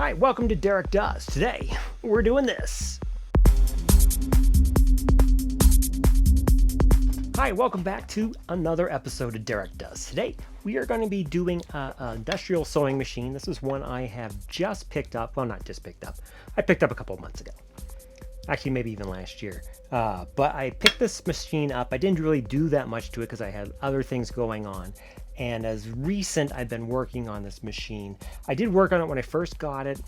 right, welcome to Derek Does. Today, we're doing this. Hi, welcome back to another episode of Derek Does. Today, we are going to be doing an industrial sewing machine. This is one I have just picked up. Well, not just picked up. I picked up a couple of months ago. Actually, maybe even last year. But I picked this machine up. I didn't really do that much to it because I had other things going on. And as recent, I've been working on this machine. I did work on it when I first got it,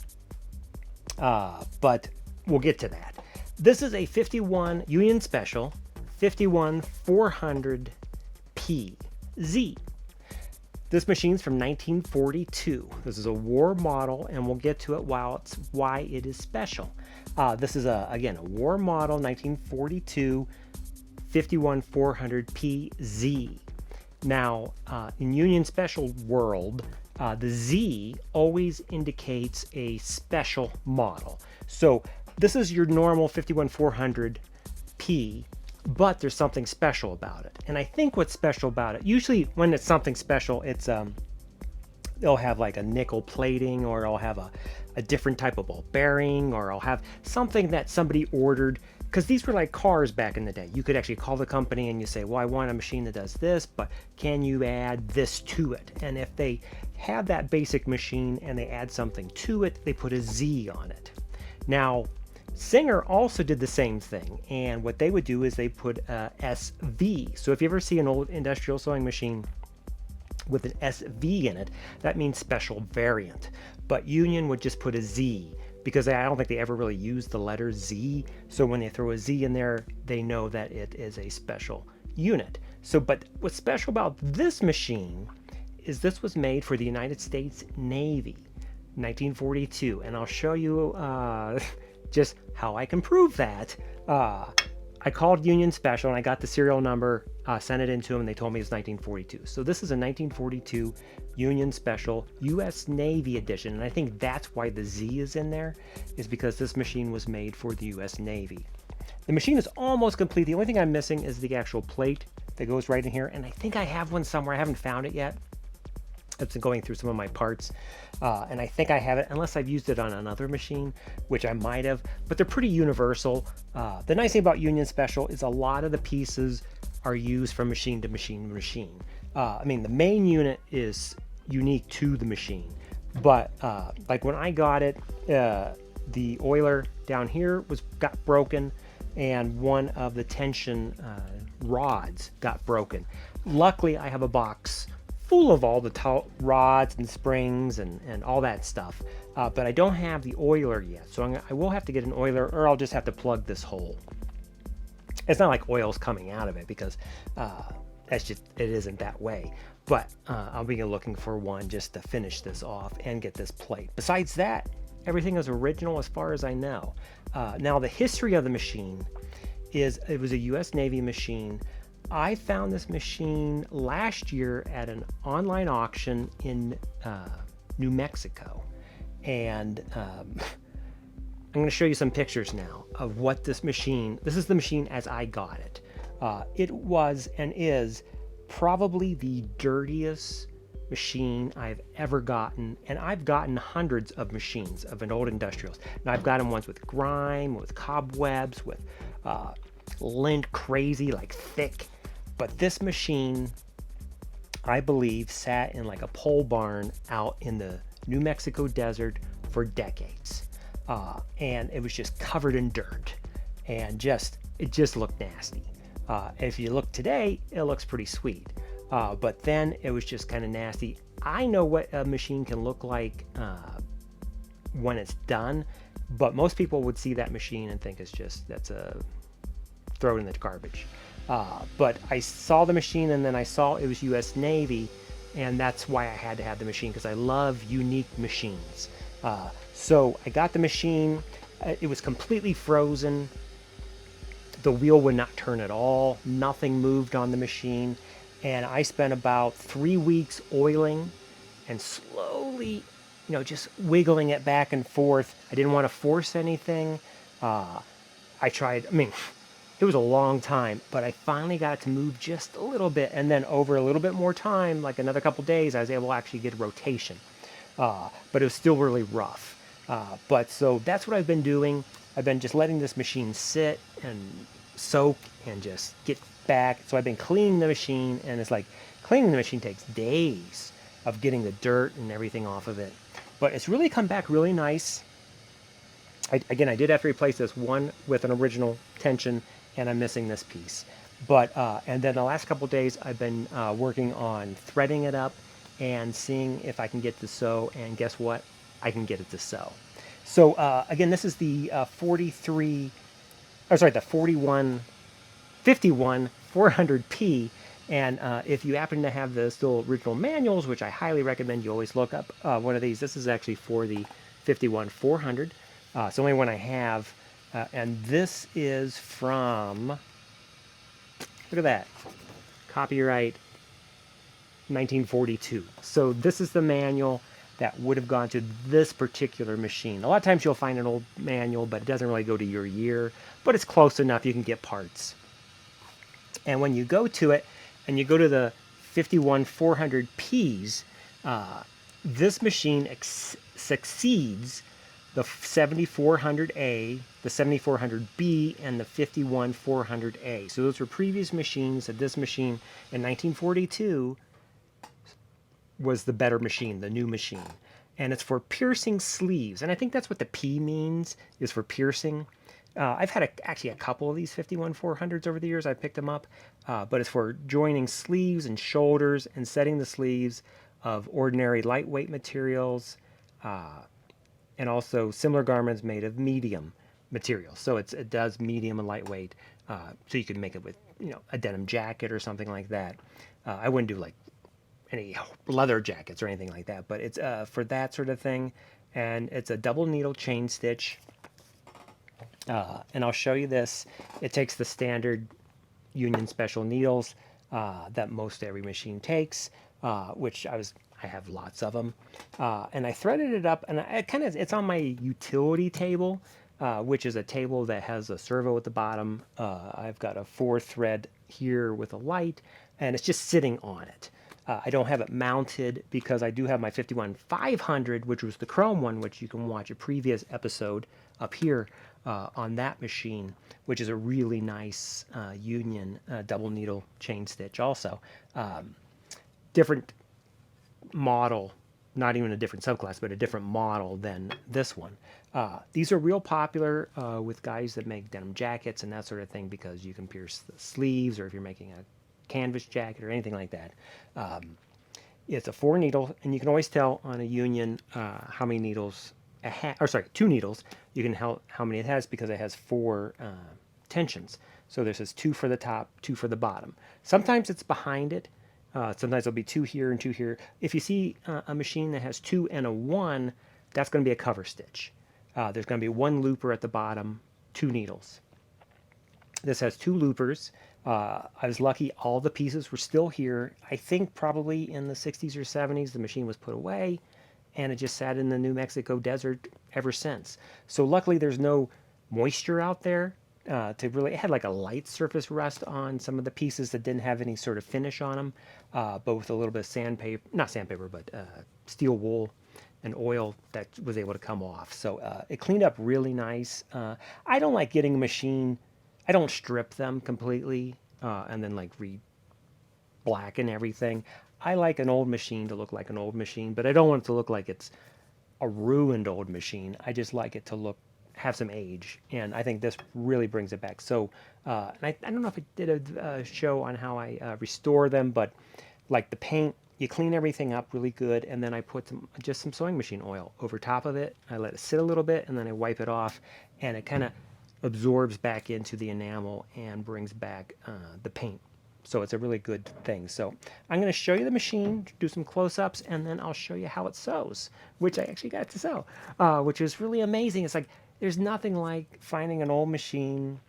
but we'll get to that. This is a 51 Union Special 51 400PZ. This machine's from 1942. This is a war model, and we'll get to it why it is special. This is again a war model 1942 51 400PZ. Now, in Union Special world, the Z always indicates a special model. So this is your normal 51 400P, but there's something special about it. And I think what's special about it, usually when it's something special, it's they'll have like a nickel plating, or I'll have a different type of ball bearing, or I'll have something that somebody ordered. Because these were like cars back in the day. You could actually call the company and you say, well, I want a machine that does this, but can you add this to it? And if they have that basic machine and they add something to it, they put a Z on it. Now, Singer also did the same thing. And what they would do is they put SV. So if you ever see an old industrial sewing machine with an SV in it, that means special variant. But Union would just put a Z, because I don't think they ever really use the letter Z. So when they throw a Z in there, they know that it is a special unit. So, but what's special about this machine is this was made for the United States Navy, 1942. And I'll show you just how I can prove that. I called Union Special and I got the serial number, sent it in to them, and they told me it's 1942. So this is a 1942 Union Special U.S. Navy edition, and I think that's why the Z is in there, is because this machine was made for the U.S. Navy. The machine is almost complete. The only thing I'm missing is the actual plate that goes right in here, and I think I have one somewhere. I haven't found it yet. It's been going through some of my parts, and I think I have it, unless I've used it on another machine, which I might have, but they're pretty universal. The nice thing about Union Special is a lot of the pieces are used from machine to machine to machine. I mean, the main unit is unique to the machine, but like when I got it, the oiler down here got broken, and one of the tension rods got broken. Luckily, I have a box full of all the rods and springs and all that stuff, but I don't have the oiler yet, so I will have to get an oiler, or I'll just have to plug this hole. It's not like oil's coming out of it, because it isn't that way, but I'll be looking for one just to finish this off and get this plate. Besides that, everything is original as far as I know. Now, the history of the machine is it was a U.S. Navy machine. I found this machine last year at an online auction in New Mexico, and I'm going to show you some pictures now of what this is the machine as I got it. It was and is probably the dirtiest machine I've ever gotten, and I've gotten hundreds of machines of an old industrials, and I've gotten ones with grime, with cobwebs, with lint crazy, like thick. But this machine, I believe, sat in like a pole barn out in the New Mexico desert for decades. And it was just covered in dirt, and it just looked nasty. If you look today, it looks pretty sweet. But then it was just kind of nasty. I know what a machine can look like when it's done, but most people would see that machine and think throw it in the garbage. But I saw the machine, and then I saw it was U.S. Navy, and that's why I had to have the machine, because I love unique machines. So I got the machine. It was completely frozen. The wheel would not turn at all. Nothing moved on the machine. And I spent about 3 weeks oiling and slowly, just wiggling it back and forth. I didn't want to force anything. I tried, it was a long time, but I finally got it to move just a little bit. And then over a little bit more time, like another couple days, I was able to actually get a rotation. But it was still really rough. But so that's what I've been doing. I've been just letting this machine sit and soak and just get back. So I've been cleaning the machine, and it's like cleaning the machine takes days of getting the dirt and everything off of it. But it's really come back really nice. Again, I did have to replace this one with an original tension, and I'm missing this piece. But and then the last couple days, I've been working on threading it up and seeing if I can get to sew. And guess what? I can get it to sew. So again, this is the 43, or sorry, the 51 400p. And if you happen to have the still original manuals, which I highly recommend you always look up one of these, this is actually for the 51 400. It's the only one I have. And this is from, look at that, copyright 1942. So this is the manual that would have gone to this particular machine. A lot of times you'll find an old manual, but it doesn't really go to your year, but it's close enough you can get parts. And when you go to it, and you go to the 51 400Ps, this machine succeeds the 7400A, the 7400B, and the 51 400A. So those were previous machines. That this machine in 1942 was the better machine, the new machine. And it's for piercing sleeves. And I think that's what the P means, is for piercing. I've had actually a couple of these 51 400s over the years. I picked them up. But it's for joining sleeves and shoulders and setting the sleeves of ordinary lightweight materials, and also similar garments made of medium materials. So it does medium and lightweight. So you could make it with, a denim jacket or something like that. I wouldn't do like any leather jackets or anything like that, but it's for that sort of thing. And it's a double needle chain stitch. And I'll show you this. It takes the standard Union Special needles that most every machine takes, which I have lots of them. And I threaded it up, and it's on my utility table, which is a table that has a servo at the bottom. I've got a 4-thread here with a light, and it's just sitting on it. I don't have it mounted because I do have my 51 500, which was the chrome one, which you can watch a previous episode up here on that machine, which is a really nice Union double needle chain stitch also. Different model, not even a different subclass, but a different model than this one. These are real popular with guys that make denim jackets and that sort of thing, because you can pierce the sleeves, or if you're making a canvas jacket or anything like that. It's a 4 needle, and you can always tell on a Union how many needles, 2 needles, you can tell how many it has, because it has 4 tensions. So this is 2 for the top, 2 for the bottom. Sometimes it's behind it. Sometimes there'll be 2 here and 2 here. If you see a machine that has 2 and a 1, that's going to be a cover stitch. There's going to be 1 looper at the bottom, 2 needles. This has 2 loopers. I was lucky all the pieces were still here. I think probably in the 60s or 70s the machine was put away, and it just sat in the New Mexico desert ever since. So luckily there's no moisture out there to really, it had like a light surface rust on some of the pieces that didn't have any sort of finish on them, but with a little bit of sandpaper, not sandpaper, but steel wool and oil that was able to come off. So it cleaned up really nice. I don't like getting a machine, I don't strip them completely and then like re-blacken everything. I like an old machine to look like an old machine, but I don't want it to look like it's a ruined old machine. I just like it to have some age, and I think this really brings it back. So, and I don't know if I did a show on how I restore them, but like the paint, you clean everything up really good, and then I put just some sewing machine oil over top of it. I let it sit a little bit, and then I wipe it off, and it kind of absorbs back into the enamel and brings back the paint. So it's a really good thing. So I'm going to show you the machine, do some close-ups, and then I'll show you how it sews, which I actually got to sew, which is really amazing. It's like there's nothing like finding an old machine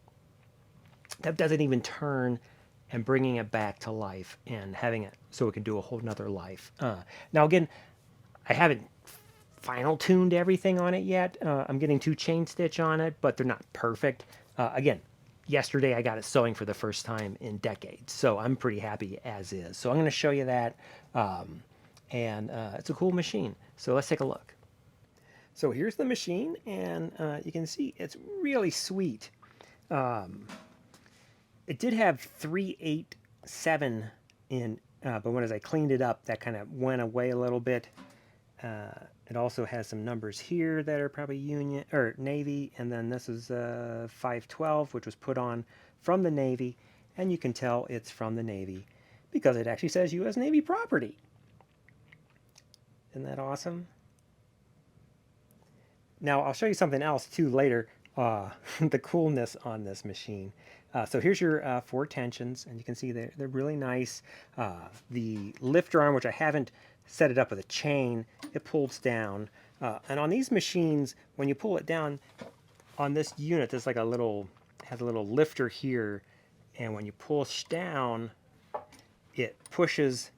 that doesn't even turn and bringing it back to life and having it so it can do a whole nother life. Now, again, I haven't final tuned everything on it yet. I'm getting 2 chain stitch on it, but they're not perfect. Again, yesterday I got it sewing for the first time in decades, so I'm pretty happy as is. So I'm going to show you that, and it's a cool machine. So let's take a look. So here's the machine, and you can see it's really sweet. Um, it did have 387 in, but when as I cleaned it up, that kind of went away a little bit. It also has some numbers here that are probably Union or Navy, and then this is 512, which was put on from the Navy, and you can tell it's from the Navy because it actually says U.S. Navy property. Isn't that awesome? Now I'll show you something else too later, the coolness on this machine. So here's your 4 tensions, and you can see they're really nice. The lifter arm, which I haven't set it up with a chain, it pulls down. And on these machines, when you pull it down, on this unit, there's like a little, has a little lifter here, and when you push down, it pushes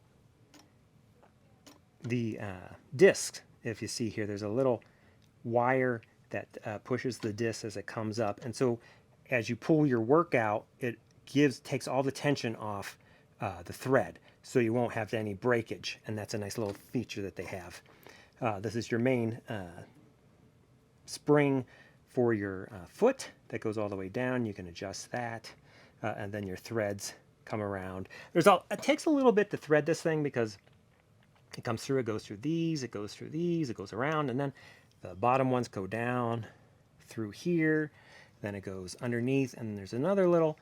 the disc. If you see here, there's a little wire that pushes the disc as it comes up, and so as you pull your work out, it takes all the tension off the thread, so you won't have any breakage, and that's a nice little feature that they have. This is your main spring for your foot that goes all the way down. You can adjust that, and then your threads come around. It takes a little bit to thread this thing because it comes through, it goes through these, it goes through these, it goes around, and then the bottom ones go down through here, then it goes underneath, and there's another little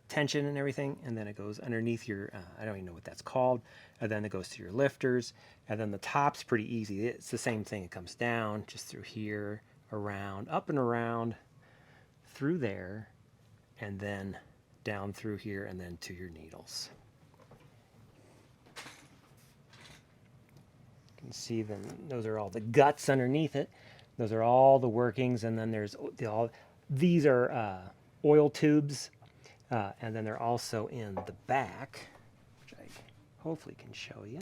tension and everything, and then it goes underneath your, I don't even know what that's called, and then it goes to your lifters, and then the top's pretty easy. It's the same thing. It comes down just through here, around, up and around, through there, and then down through here, and then to your needles. You can see them, those are all the guts underneath it. Those are all the workings, and then there's these are oil tubes, and then they're also in the back, which I hopefully can show you.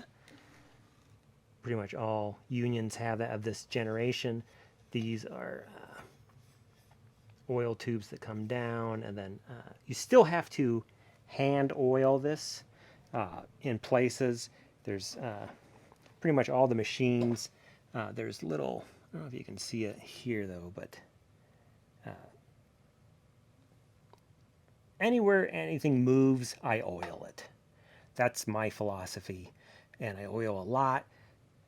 Pretty much all unions have that of this generation. These are oil tubes that come down, and then you still have to hand oil this in places. There's pretty much all the machines. There's little, I don't know if you can see it here though, but anywhere anything moves, I oil it. That's my philosophy, and I oil a lot,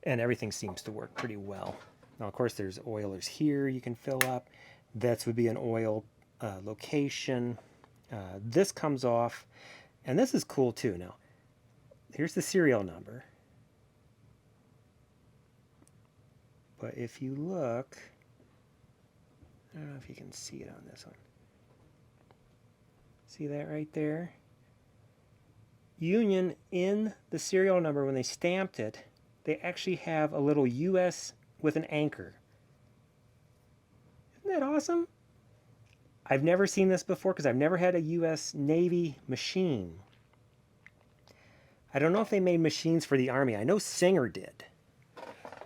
and everything seems to work pretty well. Now, of course, there's oilers here you can fill up. That would be an oil location. This comes off, and this is cool too. Now, here's the serial number. But if you look, I don't know if you can see it on this one. See that right there? Union, in the serial number, when they stamped it, they actually have a little US with an anchor. Isn't that awesome? I've never seen this before because I've never had a US Navy machine. I don't know if they made machines for the Army. I know Singer did.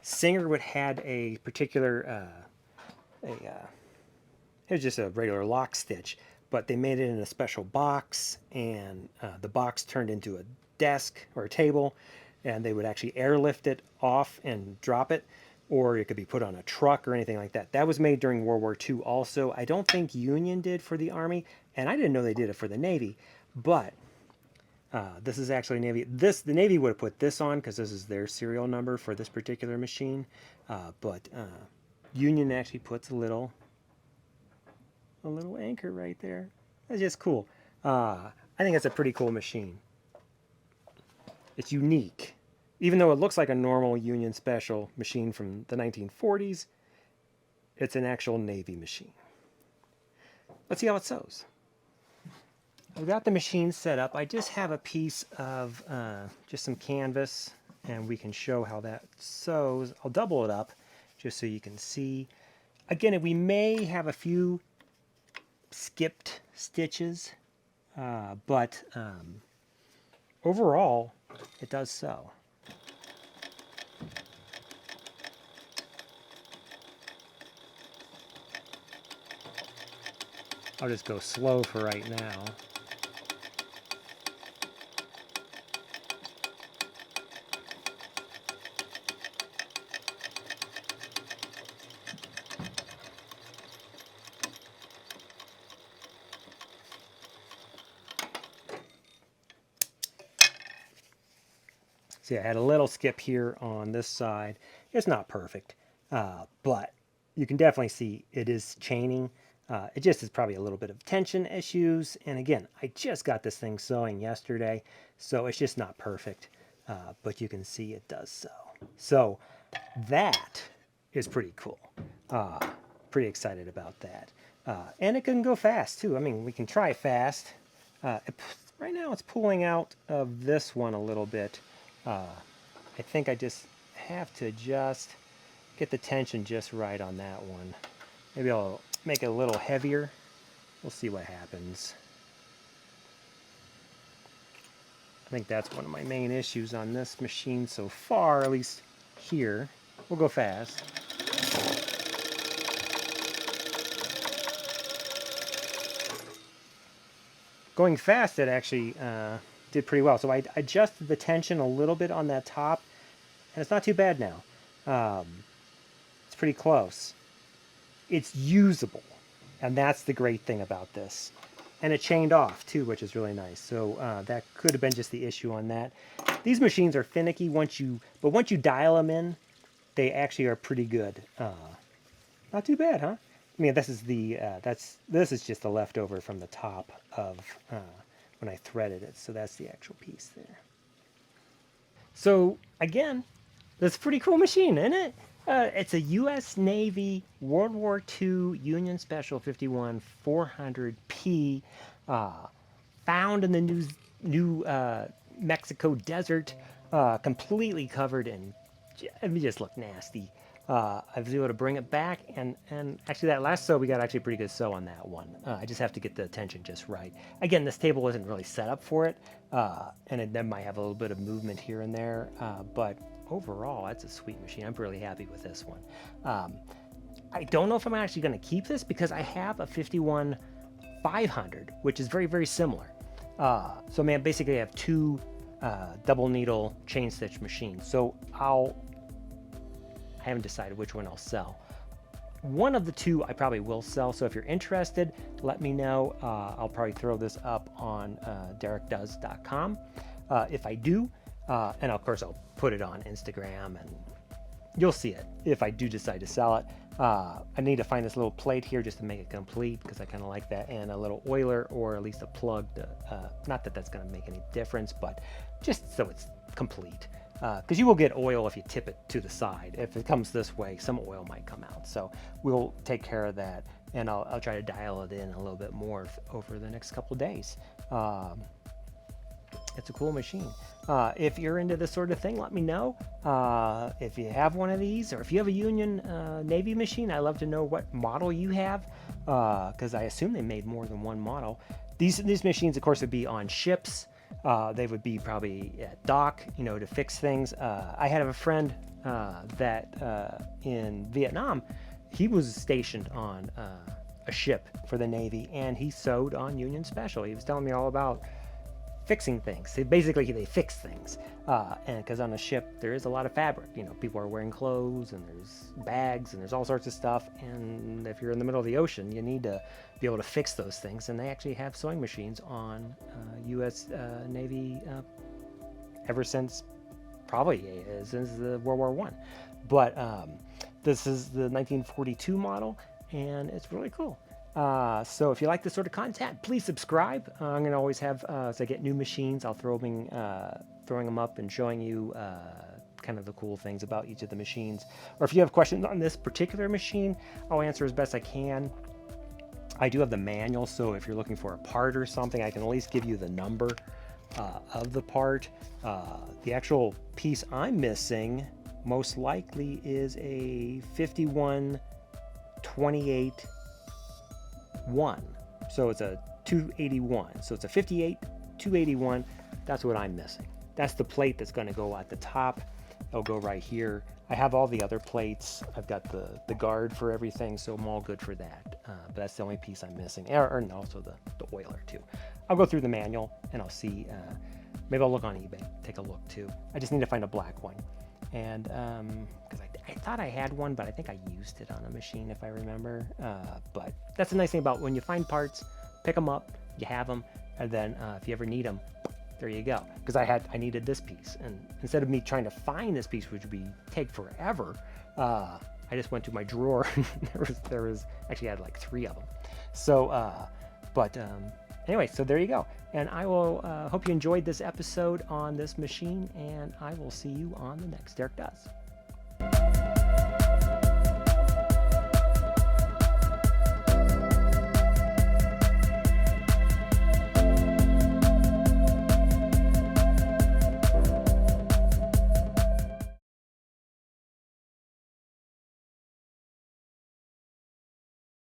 Singer would had a particular, it was just a regular lock stitch, but they made it in a special box, and the box turned into a desk or a table, and they would actually airlift it off and drop it, or it could be put on a truck or anything like that. That was made during World War II also. I don't think Union did for the Army, and I didn't know they did it for the Navy, but this is actually Navy. The Navy would have put this on because this is their serial number for this particular machine, but Union actually puts a little anchor right there. That's just cool. I think it's a pretty cool machine. It's unique. Even though it looks like a normal Union Special machine from the 1940s, it's an actual Navy machine. Let's see how it sews. I've got the machine set up. I just have a piece of just some canvas, and we can show how that sews. I'll double it up just so you can see. Again, we may have a few skipped stitches, but overall, it does sew. I'll just go slow for right now. See, I had a little skip here on this side. It's not perfect, but you can definitely see it is chaining. It just is probably a little bit of tension issues. And again, I just got this thing sewing yesterday, so it's just not perfect. But you can see it does so. So that is pretty cool. Pretty excited about that. And it can go fast too. I mean, we can try fast. Right now it's pulling out of this one a little bit. I think I just have to just get the tension just right on that one. Maybe I'll make it a little heavier. We'll see what happens. I think that's one of my main issues on this machine so far, at least here. We'll go fast. Going fast, it actually did pretty well. So I adjusted the tension a little bit on that top, and it's not too bad now. It's pretty close. It's usable, and that's the great thing about this. And it chained off too, which is really nice. So that could have been just the issue on that. These machines are finicky once you dial them in, they actually are pretty good. Not too bad, huh? I mean, this is the this is just the leftover from the top of when I threaded it. So that's the actual piece there. So again, that's a pretty cool machine, isn't it? It's a U.S. Navy World War II Union Special 51 400P, found in the New Mexico desert, completely covered in. It just looked nasty. I was able to bring it back, and actually that last sew we got actually a pretty good sew on that one. I just have to get the tension just right. Again, this table wasn't really set up for it, and it then might have a little bit of movement here and there, but overall that's a sweet machine. I'm really happy with this one. I don't know if I'm actually going to keep this because I have a 51 500, which is very, very similar. So man, basically I have two double needle chain stitch machines. So I haven't decided which one I'll sell. One of the two I probably will sell, so if you're interested, let me know. I'll probably throw this up on DerekDoes.com. If I do, and of course I'll put it on Instagram, and you'll see it if I do decide to sell it. I need to find this little plate here just to make it complete, because I kind of like that, and a little oiler or at least a plug. Not that that's going to make any difference, but just so it's complete. Because you will get oil if you tip it to the side. If it comes this way, some oil might come out. So we'll take care of that, and I'll try to dial it in a little bit more over the next couple of days. It's a cool machine. If you're into this sort of thing, let me know. If you have one of these, or if you have a Union Navy machine, I'd love to know what model you have, because I assume they made more than one model. These machines, of course, would be on ships. They would be probably at dock, to fix things. I had a friend that in Vietnam, he was stationed on a ship for the Navy, and he sewed on Union Special. He was telling me all about fixing things. They fix things, and because on a ship there is a lot of fabric. People are wearing clothes, and there's bags, and there's all sorts of stuff. And if you're in the middle of the ocean, you need to be able to fix those things. And they actually have sewing machines on U.S. Navy ever since the World War I. But this is the 1942 model, and it's really cool. So if you like this sort of content, please subscribe. I'm going to always have, as I get new machines, I'll throwing them up and showing you kind of the cool things about each of the machines. Or if you have questions on this particular machine, I'll answer as best I can. I do have the manual, so if you're looking for a part or something, I can at least give you the number of the part. The actual piece I'm missing most likely is a 51/28 1, so it's a 281, so it's a 58 281. That's what I'm missing. That's the plate that's going to go at the top. It'll go right here. I have all the other plates. I've got the guard for everything, so I'm all good for that. But that's the only piece I'm missing, and also the oiler too. I'll go through the manual and I'll see. Maybe I'll look on eBay, take a look too. I just need to find a black one, and because I thought I had one, but I think I used it on a machine if I remember. But that's the nice thing about when you find parts, pick them up, you have them, and then if you ever need them, there you go. Because I needed this piece, and instead of me trying to find this piece, which would take forever, I just went to my drawer. there was actually I had like 3 of them. So, anyway, so there you go. And I will hope you enjoyed this episode on this machine, and I will see you on the next Derek Does.